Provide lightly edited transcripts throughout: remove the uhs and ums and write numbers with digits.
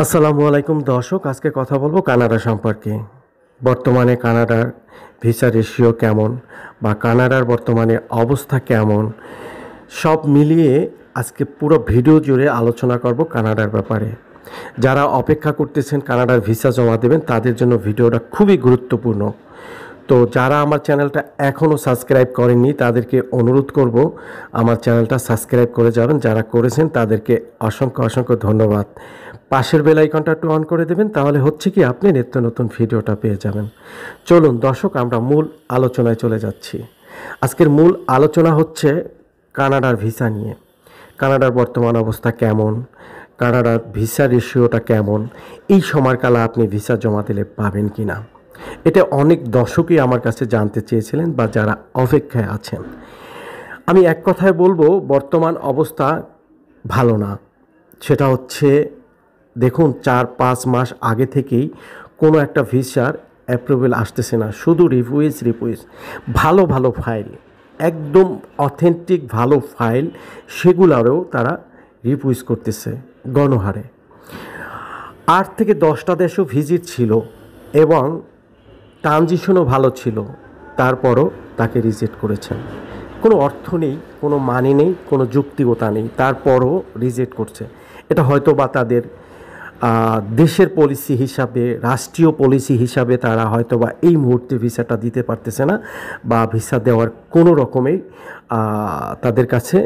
আসসালামু আলাইকুম দর্শক, আজকে কথা বলবো কানাডা সম্পর্কে। বর্তমানে কানাডার ভিসা রেশিও কেমন বা কানাডার বর্তমানে অবস্থা কেমন, সব মিলিয়ে আজকে পুরো ভিডিও জুড়ে আলোচনা করব কানাডার ব্যাপারে। যারা অপেক্ষা করতেছেন কানাডার ভিসা জমা দেবেন তাদের জন্য ভিডিওটা খুবই গুরুত্বপূর্ণ। তো যারা আমার চ্যানেলটা এখনও সাবস্ক্রাইব করেননি তাদেরকে অনুরোধ করব আমার চ্যানেলটা সাবস্ক্রাইব করে যাবেন। যারা করেছেন তাদেরকে অসংখ্য অসংখ্য ধন্যবাদ। পাশের বেল আইকনটা একটু অন করে দেবেন, তাহলে হচ্ছে কি আপনি নিত্য নতুন ভিডিওটা পেয়ে যাবেন। চলুন দর্শক, আমরা মূল আলোচনায় চলে যাচ্ছি। আজকের মূল আলোচনা হচ্ছে কানাডার ভিসা নিয়ে। কানাডার বর্তমান অবস্থা কেমন, কানাডার ভিসা রেশিওটা কেমন, এই সময়কালে আপনি ভিসা জমা দিলে পাবেন কি না, এটা অনেক দর্শকই আমার কাছে জানতে চেয়েছিলেন বা যারা অপেক্ষায় আছেন। আমি এক কথায় বলবো, বর্তমান অবস্থা ভালো না। সেটা হচ্ছে, দেখুন 4-5 মাস আগে থেকেই কোনো একটা ভিসার অ্যাপ্রুভেল আসতেছে না, শুধু রিফিউজ। ভালো ভালো ফাইল, একদম অথেন্টিক ভালো ফাইল, সেগুলোরও তারা রিফিউজ করতেছে গণহারে। 8 থেকে 10টা দেশও ভিজিট ছিল এবং ট্রানজিশনও ভালো ছিল, তারপরও তাকে রিজেক্ট করেছেন। কোনো অর্থ নেই, কোনো মানে নেই, কোনো যৌক্তিকতা নেই, তারপরও রিজেক্ট করছে। এটা হয়তো বা তাদের দেশের পলিসি হিসাবে, রাষ্ট্রীয় পলিসি হিসাবে তারা হয়তো বা এই মুহূর্তে ভিসাটা দিতে পারতেছে না, বা ভিসা দেওয়ার কোনো রকমের তাদের কাছে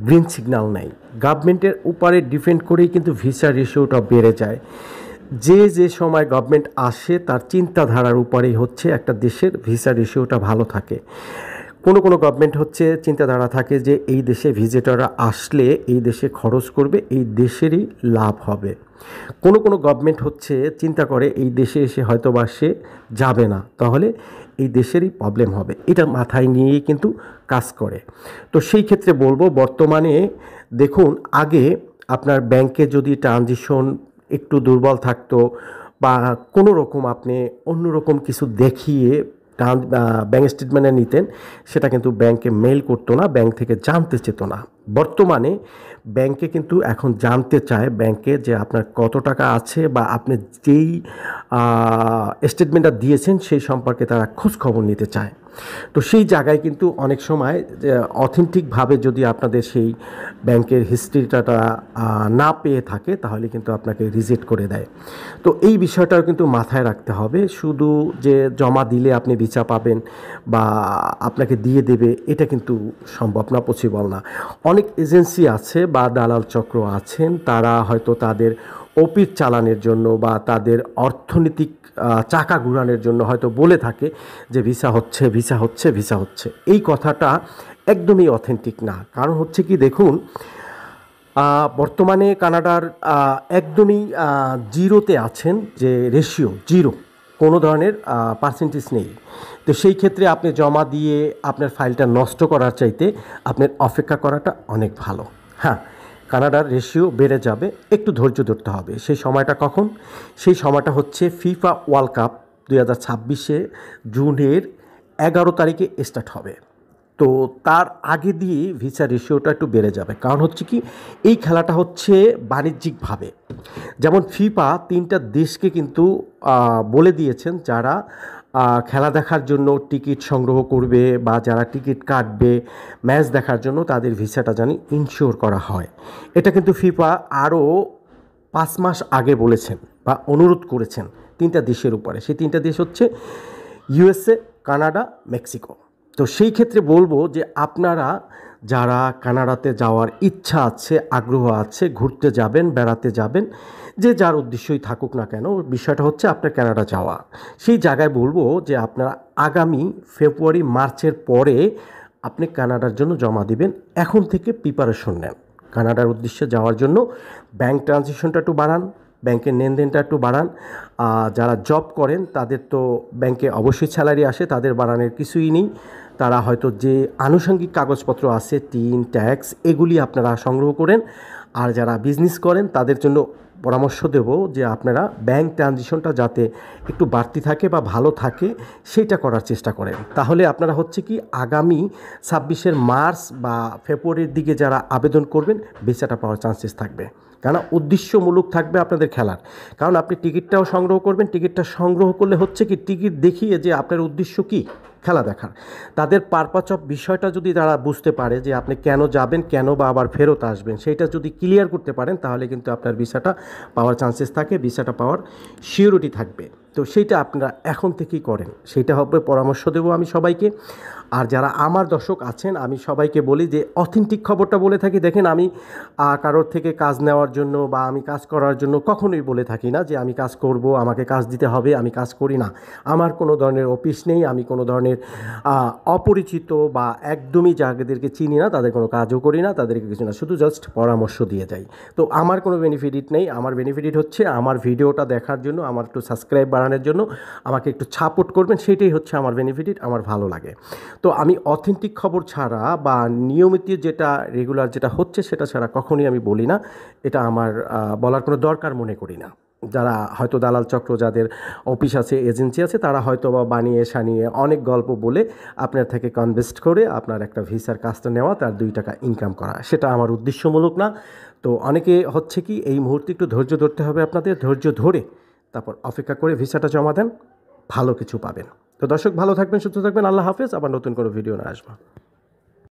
গ্রিন সিগন্যাল নাই। গভর্নমেন্টের উপরে ডিপেন্ড করেই কিন্তু ভিসা রেশিওটা বেড়ে যায়। যে সময় গভর্নমেন্ট আসে তার চিন্তাধারার উপরেই হচ্ছে একটা দেশের ভিসা রেশিওটা ভালো থাকে। কোনো গভর্নমেন্ট হচ্ছে চিন্তাধারা থাকে যে এই দেশে ভিজিটররা আসলে এই দেশে খরচ করবে, এই দেশেরই লাভ হবে। কোনো গভর্নমেন্ট হচ্ছে চিন্তা করে এই দেশে এসে হয়তো বা সে যাবে না, তাহলে এই দেশেরই প্রবলেম হবে, এটা মাথায় নিয়েই কিন্তু কাজ করে। তো সেই ক্ষেত্রে বলবো, বর্তমানে দেখুন, আগে আপনার ব্যাংকে যদি ট্রানজিশন একটু দুর্বল থাকতো বা কোনো রকম আপনি অন্য রকম কিছু দেখিয়ে ব্যাঙ্ক স্টেটমেন্টে নিতেন, সেটা কিন্তু ব্যাংকে মেল করতো না, ব্যাংক থেকে জানতে চেত না। বর্তমানে ব্যাংকে কিন্তু এখন জানতে চায় ব্যাংকে যে আপনার কত টাকা আছে বা আপনি যেই স্টেটমেন্টটা দিয়েছেন সেই সম্পর্কে তারা খোঁজ খবর নিতে চায়। তো সেই জায়গায় কিন্তু অনেক সময় অথেন্টিকভাবে যদি আপনাদের সেই ব্যাংকের হিস্ট্রিটা না পেয়ে থাকে তাহলে কিন্তু আপনাকে রিজেক্ট করে দেয়। তো এই বিষয়টাও কিন্তু মাথায় রাখতে হবে। শুধু যে জমা দিলে আপনি ভিসা পাবেন বা আপনাকে দিয়ে দেবে, এটা কিন্তু সম্ভব না, পসিবল না। অনেক এজেন্সি আছে বা দালাল চক্র আছেন, তারা হয়তো তাদের অফিস চালানোর জন্য বা তাদের অর্থনৈতিক চাকা ঘুরানোর জন্য হয়তো বলে থাকে যে ভিসা হচ্ছে। এই কথাটা একদমই অথেন্টিক না। কারণ হচ্ছে কি, দেখুন, বর্তমানে কানাডার একদমই জিরোতে আছেন, যে রেশিও জিরো, কোনো ধরনের পার্সেন্টেজ নেই। তো সেই ক্ষেত্রে আপনি জমা দিয়ে আপনার ফাইলটা নষ্ট করার চাইতে আপনার অপেক্ষা করাটা অনেক ভালো। হ্যাঁ, কানাডার রেশিও বেড়ে যাবে, একটু ধৈর্য ধরতে হবে। সেই সময়টা কখন? সেই সময়টা হচ্ছে ফিফা ওয়ার্ল্ড কাপ 2026 জুনের 11 তারিখে স্টার্ট হবে। তো তার আগে দিয়ে ভিসা রেশিওটা একটু বেড়ে যাবে। কারণ হচ্ছে কি, এই খেলাটা হচ্ছে বাণিজ্যিকভাবে। যেমন ফিফা 3টা দেশকে কিন্তু বলে দিয়েছেন, যারা খেলা দেখার জন্য টিকিট সংগ্রহ করবে বা যারা টিকিট কাটবে ম্যাচ দেখার জন্য, তাদের ভিসাটা জানি ইনশিওর করা হয়। এটা কিন্তু ফিফা আরও 5 মাস আগে বলেছেন বা অনুরোধ করেছেন 3টা দেশের উপরে। সেই 3টা দেশ হচ্ছে ইউএসএ, কানাডা, মেক্সিকো। তো সেই ক্ষেত্রে বলবো যে আপনারা যারা কানাডাতে যাওয়ার ইচ্ছা আছে, আগ্রহ আছে, ঘুরতে যাবেন, বেড়াতে যাবেন, যে যার উদ্দেশ্যই থাকুক না কেন, বিষয়টা হচ্ছে আপনার কানাডা যাওয়া। সেই জায়গায় বলবো যে আপনারা আগামী ফেব্রুয়ারি মার্চের পরে আপনি কানাডার জন্য জমা দিবেন। এখন থেকে প্রিপারেশন নেন কানাডার উদ্দেশ্যে যাওয়ার জন্য। ব্যাংক ট্রানজিশনটা একটু বাড়ান, ব্যাংকের লেনদেনটা একটু বাড়ান। যারা জব করেন তাদের তো ব্যাংকে অবশ্যই স্যালারি আসে, তাদের বাড়ানোর কিছুই নেই। তারা হয়তো যে আনুষঙ্গিক কাগজপত্র আছে, টিন, ট্যাক্স, এগুলি আপনারা সংগ্রহ করেন। আর যারা বিজনেস করেন তাদের জন্য পরামর্শ দেব যে আপনারা ব্যাংক ট্রানজিশনটা যাতে একটু বাড়তি থাকে বা ভালো থাকে, সেইটা করার চেষ্টা করেন। তাহলে আপনারা হচ্ছে কি, আগামী 26 মার্চ বা ফেব্রুয়ারির দিকে যারা আবেদন করবেন ভিসাটা পাওয়ার চান্সেস থাকবে। কেন উদ্দেশ্যমূলক থাকবে আপনাদের খেলার, কারণ আপনি টিকিটটাও সংগ্রহ করবেন, টিকিটটা সংগ্রহ করলে হচ্ছে কি টিকিট দেখিয়ে যে আপনার উদ্দেশ্য কী খেলা দেখার, তাদের পারপাস অফ বিষয়টা যদি তারা বুঝতে পারে যে আপনি কেন যাবেন, কেন বা আবার ফেরত আসবেন, সেইটা যদি ক্লিয়ার করতে পারেন তাহলে কিন্তু আপনার ভিসাটা পাওয়ার চান্সেস থাকে, ভিসাটা পাওয়ার সিওরিটি থাকবে। তো সেইটা আপনারা এখন থেকেই করেন, সেইটা হবে পরামর্শ দেবো আমি সবাইকে। আর যারা আমার দর্শক আছেন আমি সবাইকে বলি যে অথেন্টিক খবরটা বলে থাকি। দেখেন আমি কারোর থেকে কাজ নেওয়ার জন্য বা আমি কাজ করার জন্য কখনোই বলে থাকি না যে আমি কাজ করব, আমাকে কাজ দিতে হবে, আমি কাজ করি না। আমার কোনো ধরনের অফিস নেই, আমি কোনো ধরনের অপরিচিত বা একদমই যাদেরকে চিনি না তাদের কোনো কাজও করি না, তাদেরকে কিছু না, শুধু জাস্ট পরামর্শ দিয়ে যাই। তো আমার কোনো বেনিফিট নেই, আমার বেনিফিট হচ্ছে আমার ভিডিওটা দেখার জন্য, আমার একটু সাবস্ক্রাইব বাড়ানোর জন্য আমাকে একটু সাপোর্ট করবেন, সেইটাই হচ্ছে আমার বেনিফিট, আমার ভালো লাগে। তো আমি অথেন্টিক খবর ছাড়া বা নিয়মিত যেটা রেগুলার যেটা হচ্ছে সেটা ছাড়া কখনোই আমি বলি না, এটা আমার বলার কোনো দরকার মনে করি না। যারা হয়তো দালাল চক্র, যাদের অফিস আছে, এজেন্সি আছে, তারা হয়তো বা বানিয়ে সানিয়ে অনেক গল্প বলে আপনার থেকে কনভেস্ট করে আপনার একটা ভিসার কাজটা নেওয়া, তার 2 টাকা ইনকাম করা, সেটা আমার উদ্দেশ্যমূলক না। তো অনেকে হচ্ছে কি এই মুহূর্তে একটু ধৈর্য ধরতে হবে আপনাদের, ধৈর্য ধরে তারপর অপেক্ষা করে ভিসাটা জমা দেন, ভালো কিছু পাবেন। তো দর্শক ভালো থাকবেন, সুস্থ থাকবেন, আল্লাহ হাফেজ। আবার নতুন কোনো ভিডিও নিয়ে আসবো।